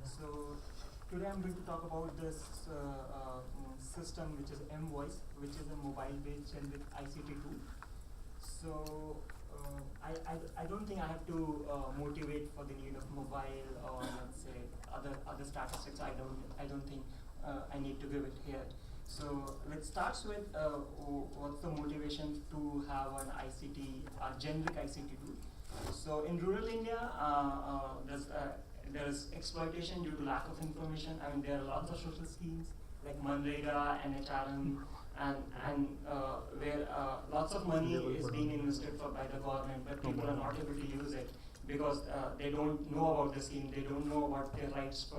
So today I'm going to talk about this system which is MVoice, which is a mobile-based generic ICT tool. So I don't think I have to motivate for the need of mobile or let's say other statistics. I don't think I need to give it here. So let's start with what's the motivation to have an ICT, a generic ICT tool. So in rural India, there's exploitation due to lack of information. I mean, there are lots of social schemes like Manrega, NHRM, and where lots of money is being invested by the government, but people are not able to use it because they don't know about the scheme, they don't know about their rights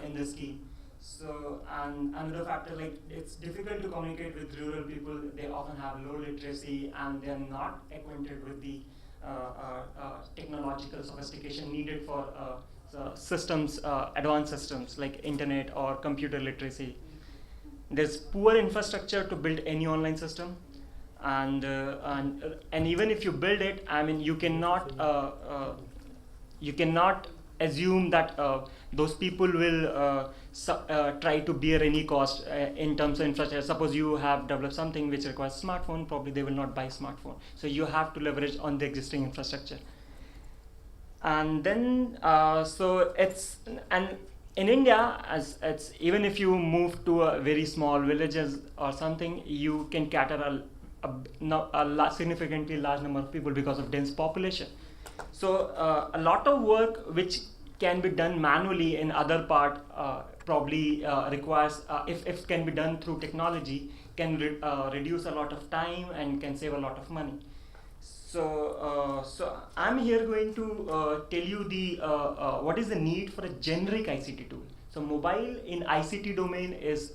in the scheme. So, and another factor, like it's difficult to communicate with rural people. They often have low literacy and they're not acquainted with the technological sophistication needed for systems, advanced systems like internet or computer literacy. There's poor infrastructure to build any online system, and even if you build it, I mean, you cannot assume that those people will try to bear any cost in terms of infrastructure. Suppose you have developed something which requires smartphone, probably they will not buy smartphone. So you have to leverage on the existing infrastructure. And then in India, as it's even if you move to a very small villages or something, you can cater a significantly large number of people because of dense population. So a lot of work which can be done manually in other part probably requires, if it can be done through technology, can reduce a lot of time and can save a lot of money. So I'm here going to tell you the what is the need for a generic ICT tool. So mobile in ICT domain is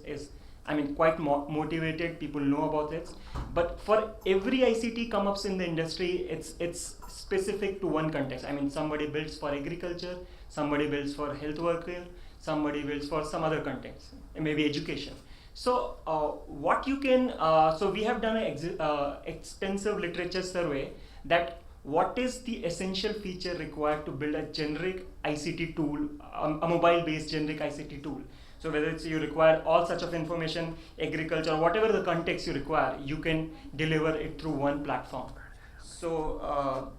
I mean quite motivated. People know about it, but for every ICT come ups in the industry, it's specific to one context. I mean, somebody builds for agriculture, somebody builds for health worker, somebody builds for some other context, maybe education. So what you can, so we have done an extensive literature survey that what is the essential feature required to build a generic ICT tool, a mobile-based generic ICT tool. So whether it's you require all such of information, agriculture, whatever the context you require, you can deliver it through one platform. So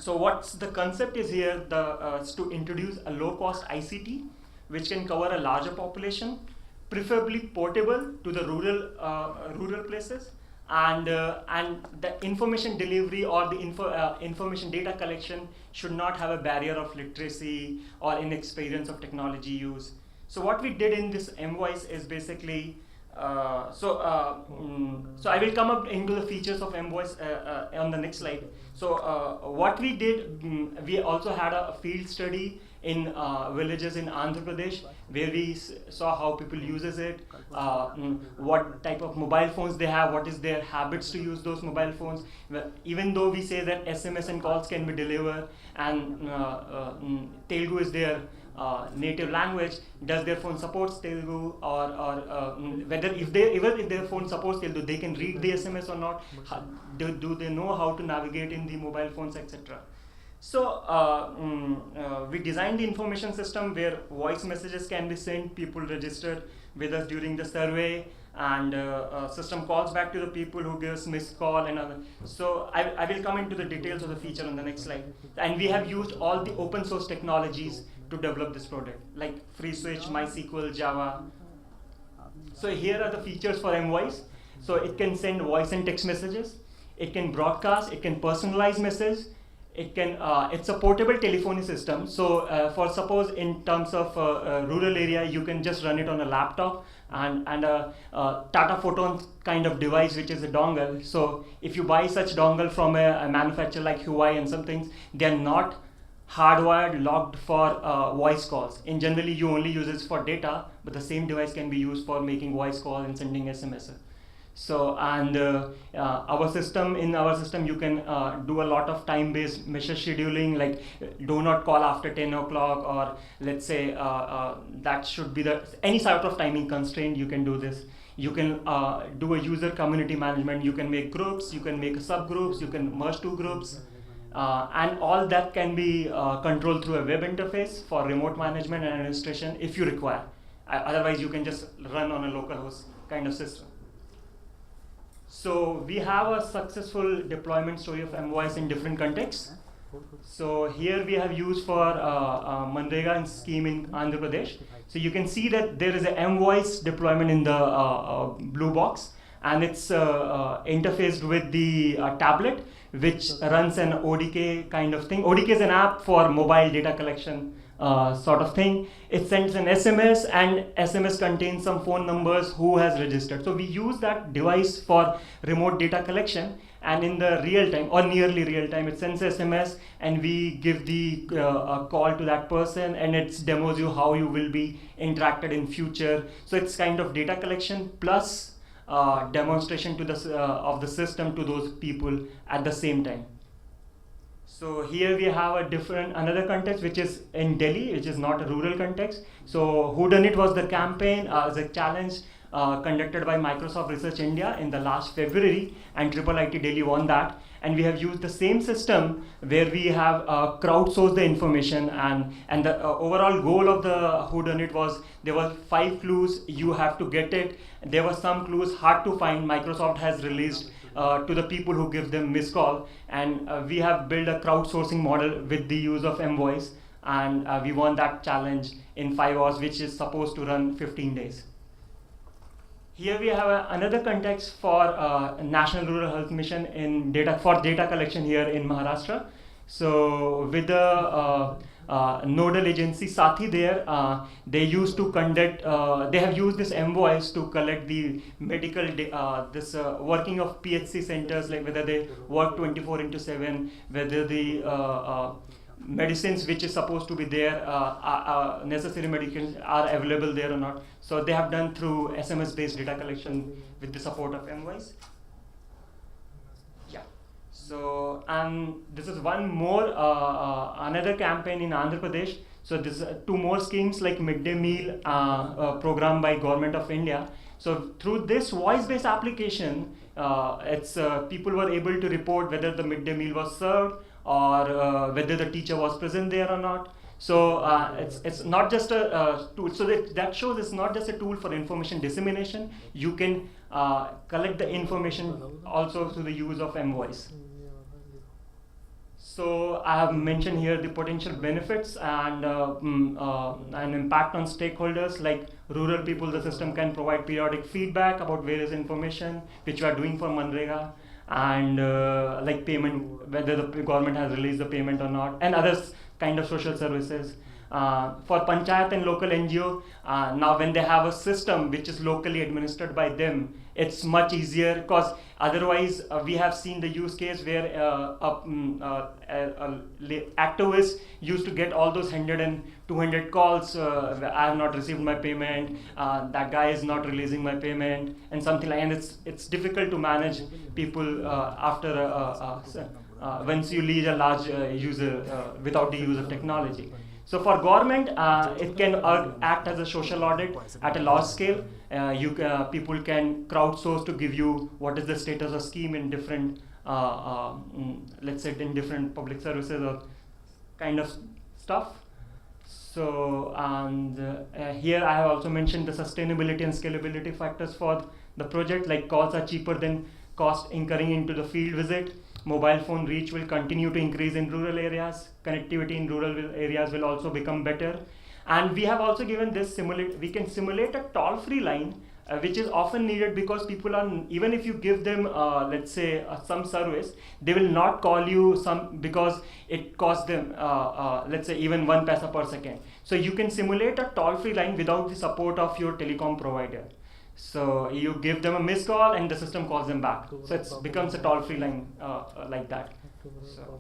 what's the concept is here, is to introduce a low-cost ICT which can cover a larger population, preferably portable to the rural places, and the information delivery or the information data collection should not have a barrier of literacy or inexperience of technology use. So what we did in this MVoice is basically, so I will come up into the features of MVoice on the next slide. So what we did, we also had a field study in villages in Andhra Pradesh, where we saw how people uses it, what type of mobile phones they have, what is their habits to use those mobile phones. Even though we say that SMS and calls can be delivered, and Telugu is their native language, does their phone supports Telugu, or whether even if their phone supports Telugu, they can read the SMS or not, do they know how to navigate in the mobile phones, etc. So we designed the information system where voice messages can be sent, people registered with us during the survey, and system calls back to the people who gives missed call and other. So I will come into the details of the feature on the next slide. And we have used all the open source technologies to develop this product, like FreeSwitch, MySQL, Java. So here are the features for MVoice. So it can send voice and text messages, it can broadcast, it can personalize message, it can, it's a portable telephony system. So for suppose in terms of rural area, you can just run it on a laptop and a Tata Photon kind of device, which is a dongle. So if you buy such dongle from a manufacturer like Huawei and some things, they're not hardwired, locked for voice calls. In generally, you only use it for data, but the same device can be used for making voice calls and sending SMS. So, and in our system, you can do a lot of time-based message scheduling, like do not call after 10 o'clock, or let's say that should be any sort of timing constraint, you can do this. You can do a user community management, you can make groups, you can make subgroups, you can merge two groups. And all that can be controlled through a web interface for remote management and administration if you require. Otherwise, you can just run on a localhost kind of system. So we have a successful deployment story of MVoice in different contexts. So here we have used for Manrega scheme in Andhra Pradesh. So you can see that there is a MVoice deployment in the blue box, and it's interfaced with the tablet, which runs an ODK kind of thing. ODK is an app for mobile data collection sort of thing. It sends an SMS, and SMS contains some phone numbers who has registered. So we use that device for remote data collection, and in the real time or nearly real time, it sends SMS, and we give the call to that person, and it demos you how you will be interacted in future. So it's kind of data collection plus demonstration to the of the system to those people at the same time. So here we have another context, which is in Delhi, which is not a rural context. So Whodunit was the campaign, as a challenge conducted by Microsoft Research India in the last February, and IIIT Delhi won that. And we have used the same system where we have crowdsourced the information, and the overall goal of the Whodunit was there were 5 clues, you have to get it. There were some clues hard to find. Microsoft has released to the people who give them missed call, and we have built a crowdsourcing model with the use of MVoice, and we won that challenge in 5 hours, which is supposed to run 15 days. Here we have another context for National Rural Health Mission in data collection here in Maharashtra. So with the nodal agency Sathi there, they used to conduct, they have used this MVoice to collect the medical, working of PHC centers, like whether they work 24/7, whether the medicines which is supposed to be there, necessary medicines are available there or not. So they have done through SMS-based data collection with the support of MVoice. Yeah. So, and this is one more, another campaign in Andhra Pradesh. So this 2 more schemes like midday meal program by Government of India. So through this voice-based application, people were able to report whether the midday meal was served, or whether the teacher was present there or not. So it's not just a tool. So that shows it's not just a tool for information dissemination. You can collect the information also through the use of MVoice. So I have mentioned here the potential benefits and an impact on stakeholders, like rural people. The system can provide periodic feedback about various information which we are doing for Manrega, and like payment, whether the government has released the payment or not, and others kind of social services. For Panchayat and local NGO, now when they have a system which is locally administered by them, it's much easier, because otherwise we have seen the use case where activists used to get all those 100 and 200 calls, I have not received my payment, that guy is not releasing my payment, and something like, and it's difficult to manage people after once you lead a large user without the use of technology. So for government, it can act as a social audit at a large scale. People can crowdsource to give you what is the status of scheme in different, let's say in different public services or kind of stuff. So, and here I have also mentioned the sustainability and scalability factors for the project, like calls are cheaper than cost incurring into the field visit. Mobile phone reach will continue to increase in rural areas. Connectivity in rural areas will also become better. And we have also given this we can simulate a toll-free line, which is often needed because people are, even if you give them, let's say, some service, they will not call you because it costs them, let's say, even 1 paisa per second. So you can simulate a toll-free line without the support of your telecom provider. So you give them a missed call and the system calls them back. So it becomes a toll-free line like that. So.